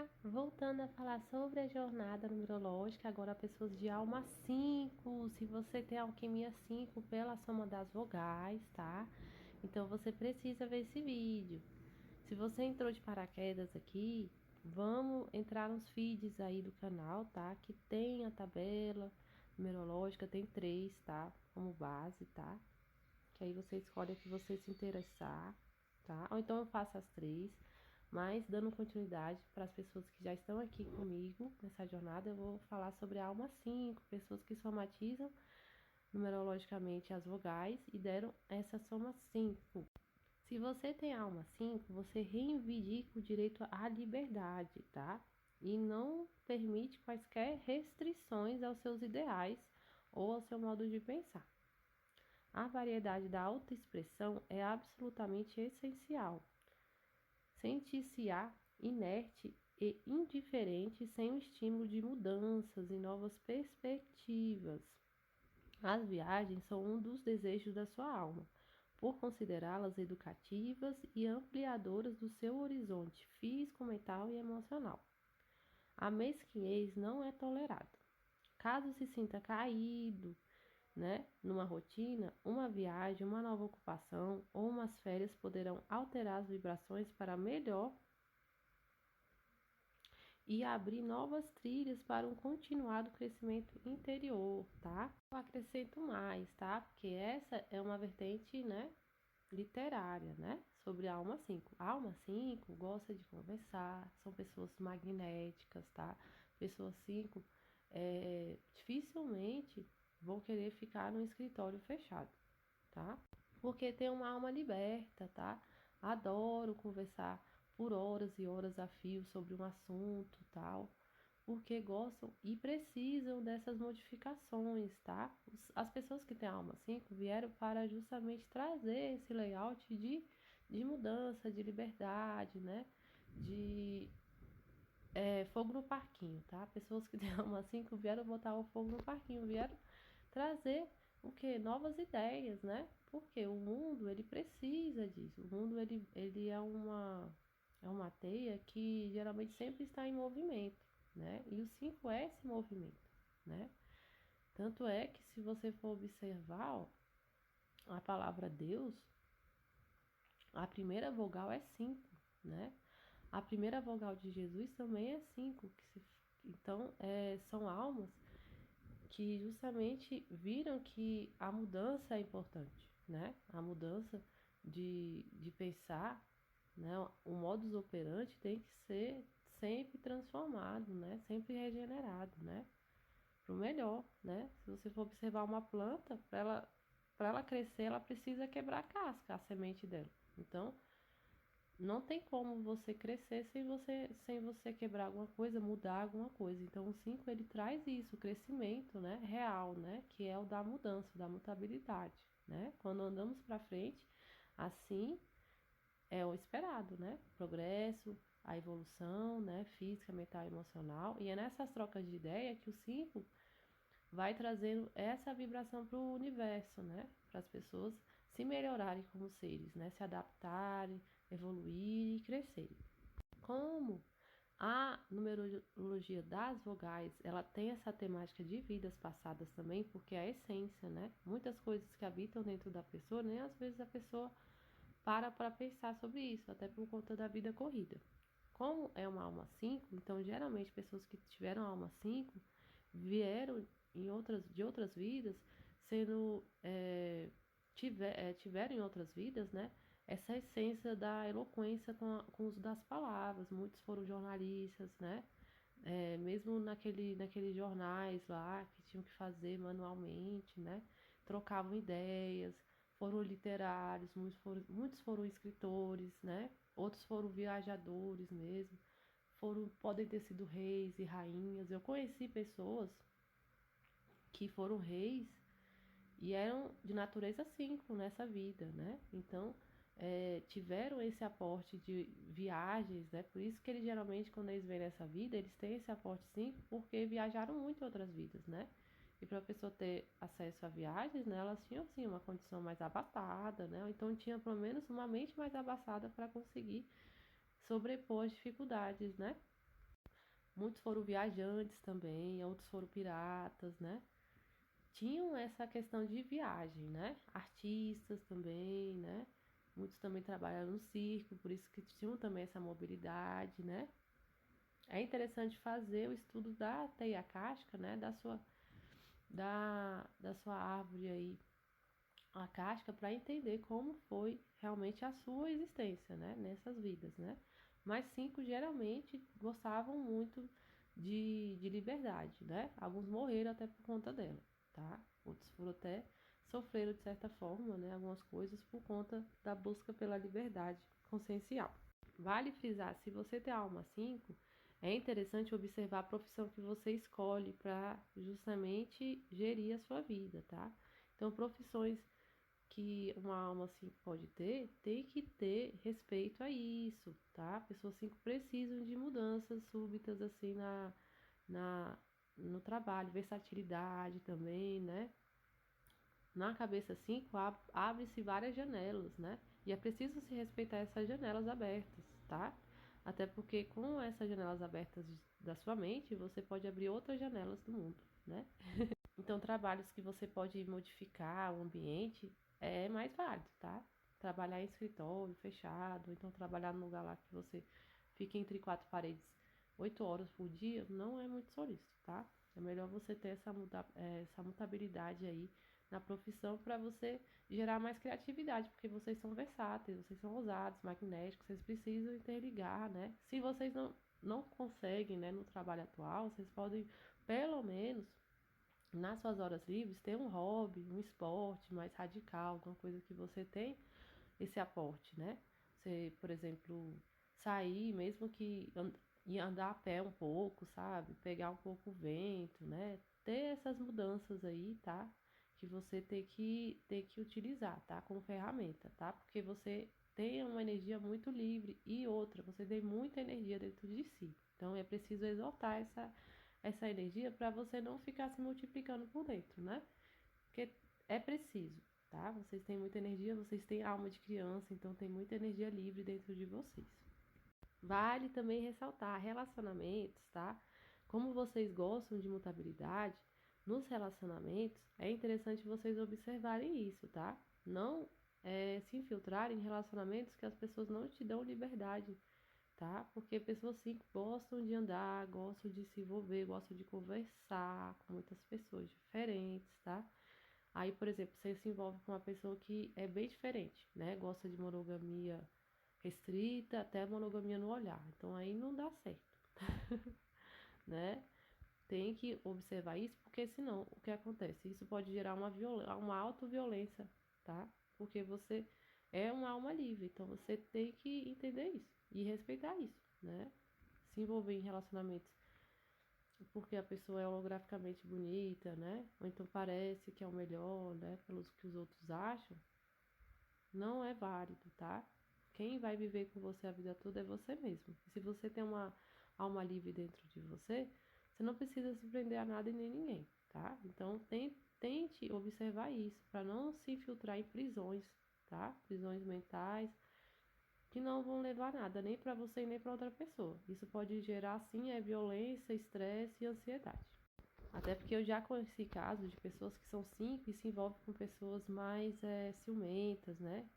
Olá! Voltando a falar sobre a jornada numerológica, agora pessoas de alma 5. Se você tem alquimia 5 pela soma das vogais, tá? Então você precisa ver esse vídeo. Se você entrou de paraquedas aqui, vamos entrar nos feeds aí do canal, tá? Que tem a tabela numerológica, tem 3, tá? Como base, tá? Que aí você escolhe a que você se interessar, tá? Ou então eu faço as 3. Mas, dando continuidade para as pessoas que já estão aqui comigo nessa jornada, eu vou falar sobre a alma 5, pessoas que somatizam numerologicamente as vogais e deram essa soma 5. Se você tem a alma 5, você reivindica o direito à liberdade, tá? E não permite quaisquer restrições aos seus ideais ou ao seu modo de pensar. A variedade da autoexpressão é absolutamente essencial. Sentir-se-á inerte e indiferente sem o estímulo de mudanças e novas perspectivas. As viagens são um dos desejos da sua alma, por considerá-las educativas e ampliadoras do seu horizonte físico, mental e emocional. A mesquinhez não é tolerada. Caso se sinta caído, numa rotina, uma viagem, uma nova ocupação ou umas férias poderão alterar as vibrações para melhor e abrir novas trilhas para um continuado crescimento interior, tá? Eu acrescento mais, tá? Porque essa é uma vertente, literária, sobre a alma 5. A alma 5 gosta de conversar, são pessoas magnéticas, tá? Pessoas 5 dificilmente vão querer ficar no escritório fechado, tá? Porque tem uma alma liberta, tá? Adoro conversar por horas e horas a fio sobre um assunto, tal, porque gostam e precisam dessas modificações, tá? As pessoas que têm alma 5 vieram para justamente trazer esse layout de mudança, de liberdade, De fogo no parquinho, tá? Pessoas que têm alma 5 vieram botar o fogo no parquinho, vieram trazer o que? Novas ideias, Porque o mundo, ele precisa disso. O mundo, ele é uma teia que geralmente sempre está em movimento, E o 5 é esse movimento, Tanto é que se você for observar, ó, a palavra Deus, a primeira vogal é 5, A primeira vogal de Jesus também é 5. Então, são almas que justamente viram que a mudança é importante, A mudança de pensar, O modus operandi tem que ser sempre transformado, Sempre regenerado, Para o melhor, Se você for observar uma planta, para ela crescer, ela precisa quebrar a casca, a semente dela. Então, não tem como você crescer sem você quebrar alguma coisa, mudar alguma coisa. Então, o 5 ele traz isso, o crescimento, real, que é o da mudança, da mutabilidade, Quando andamos para frente, assim é o esperado, Progresso, a evolução, física, mental e emocional. E é nessas trocas de ideia que o 5 vai trazendo essa vibração para o universo, Para as pessoas se melhorarem como seres, Se adaptarem, evoluir e crescer. Como a numerologia das vogais, ela tem essa temática de vidas passadas também, porque é a essência, Muitas coisas que habitam dentro da pessoa, nem às vezes a pessoa para pensar sobre isso, até por conta da vida corrida. Como é uma alma 5, então geralmente pessoas que tiveram alma 5 vieram de outras vidas, tiveram em outras vidas, essa essência da eloquência com o uso das palavras. Muitos foram jornalistas, mesmo naqueles jornais lá que tinham que fazer manualmente, trocavam ideias, foram literários, muitos foram escritores, outros foram viajadores mesmo, podem ter sido reis e rainhas. Eu conheci pessoas que foram reis e eram de natureza 5 nessa vida, Então, tiveram esse aporte de viagens, Por isso que eles geralmente, quando eles vêm nessa vida, eles têm esse aporte 5, porque viajaram muito em outras vidas, E para a pessoa ter acesso a viagens, elas tinham, sim, uma condição mais abastada, Ou então tinha, pelo menos, uma mente mais abastada para conseguir sobrepor as dificuldades, Muitos foram viajantes também, outros foram piratas, né? Tinham essa questão de viagem, né? Artistas também, né? Muitos também trabalharam no circo, por isso que tinham também essa mobilidade, né? É interessante fazer o estudo da teia casca, né? Da sua árvore aí, a casca, para entender como foi realmente a sua existência, né? Nessas vidas, né? Mas 5 geralmente gostavam muito de liberdade, né? Alguns morreram até por conta dela, tá? Outros foram até sofreram de certa forma, né? Algumas coisas por conta da busca pela liberdade consciencial. Vale frisar, se você tem a alma 5, é interessante observar a profissão que você escolhe para justamente gerir a sua vida, tá? Então, profissões que uma alma 5 pode ter, tem que ter respeito a isso, tá? Pessoas 5 precisam de mudanças súbitas, assim, na, no trabalho, versatilidade também, né? Na cabeça 5 abre-se várias janelas, né? E é preciso se respeitar essas janelas abertas, tá? Até porque com essas janelas abertas da sua mente, você pode abrir outras janelas do mundo, né? Então, trabalhos que você pode modificar o ambiente é mais válido, tá? Trabalhar em escritório fechado, então trabalhar num lugar lá que você fica entre 4 paredes 8 horas por dia, não é muito solícito, tá? É melhor você ter essa mutabilidade aí na profissão para você gerar mais criatividade, porque vocês são versáteis, vocês são ousados, magnéticos, vocês precisam interligar, né? Se vocês não conseguem, né, no trabalho atual, vocês podem, pelo menos, nas suas horas livres, ter um hobby, um esporte mais radical, alguma coisa que você tem esse aporte, né? Você, por exemplo, sair, mesmo que e andar a pé um pouco, sabe? Pegar um pouco o vento, né? Ter essas mudanças aí, tá? Que você tem que utilizar, tá? Como ferramenta, tá? Porque você tem uma energia muito livre e outra, você tem muita energia dentro de si. Então é preciso exaltar essa energia para você não ficar se multiplicando por dentro, né? Porque é preciso, tá? Vocês têm muita energia, vocês têm alma de criança, então tem muita energia livre dentro de vocês. Vale também ressaltar relacionamentos, tá? Como vocês gostam de mutabilidade, nos relacionamentos é interessante vocês observarem isso, tá? Não se infiltrarem em relacionamentos que as pessoas não te dão liberdade, tá? Porque pessoas sim gostam de andar, gostam de se envolver, gostam de conversar com muitas pessoas diferentes, tá? Aí, por exemplo, você se envolve com uma pessoa que é bem diferente, né? Gosta de monogamia restrita, até monogamia no olhar. Então aí não dá certo, né? Tem que observar isso, porque senão o que acontece? Isso pode gerar uma autoviolência, tá? Porque você é uma alma livre, então você tem que entender isso e respeitar isso, né? Se envolver em relacionamentos porque a pessoa é holograficamente bonita, né? Ou então parece que é o melhor, né? Pelos que os outros acham, não é válido, tá? Quem vai viver com você a vida toda é você mesmo. E se você tem uma alma livre dentro de você, você não precisa se prender a nada e nem ninguém, tá? Então tente observar isso para não se infiltrar em prisões, tá? Prisões mentais que não vão levar nada, nem para você e nem para outra pessoa. Isso pode gerar, sim, violência, estresse e ansiedade. Até porque eu já conheci casos de pessoas que são 5 e se envolvem com pessoas mais ciumentas, né?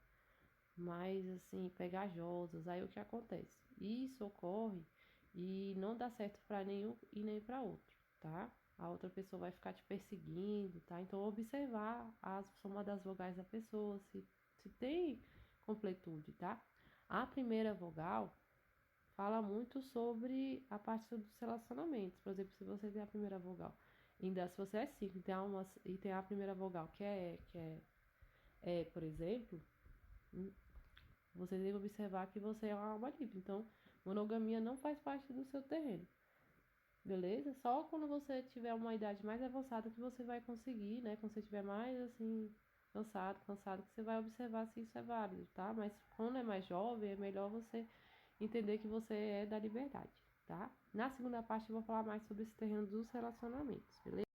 Mais, assim, pegajosas. Aí o que acontece? Isso ocorre e não dá certo para nenhum e nem para outro, tá? A outra pessoa vai ficar te perseguindo, tá? Então, observar a soma das vogais da pessoa, se tem completude, tá? A primeira vogal fala muito sobre a parte dos relacionamentos. Por exemplo, se você tem a primeira vogal, ainda se você é 5 e tem a primeira vogal que é, por exemplo, você deve observar que você é uma alma livre. Então, monogamia não faz parte do seu terreno. Beleza? Só quando você tiver uma idade mais avançada que você vai conseguir, né? Quando você tiver mais assim, cansado, que você vai observar se isso é válido, tá? Mas quando é mais jovem, é melhor você entender que você é da liberdade, tá? Na segunda parte eu vou falar mais sobre esse terreno dos relacionamentos, beleza?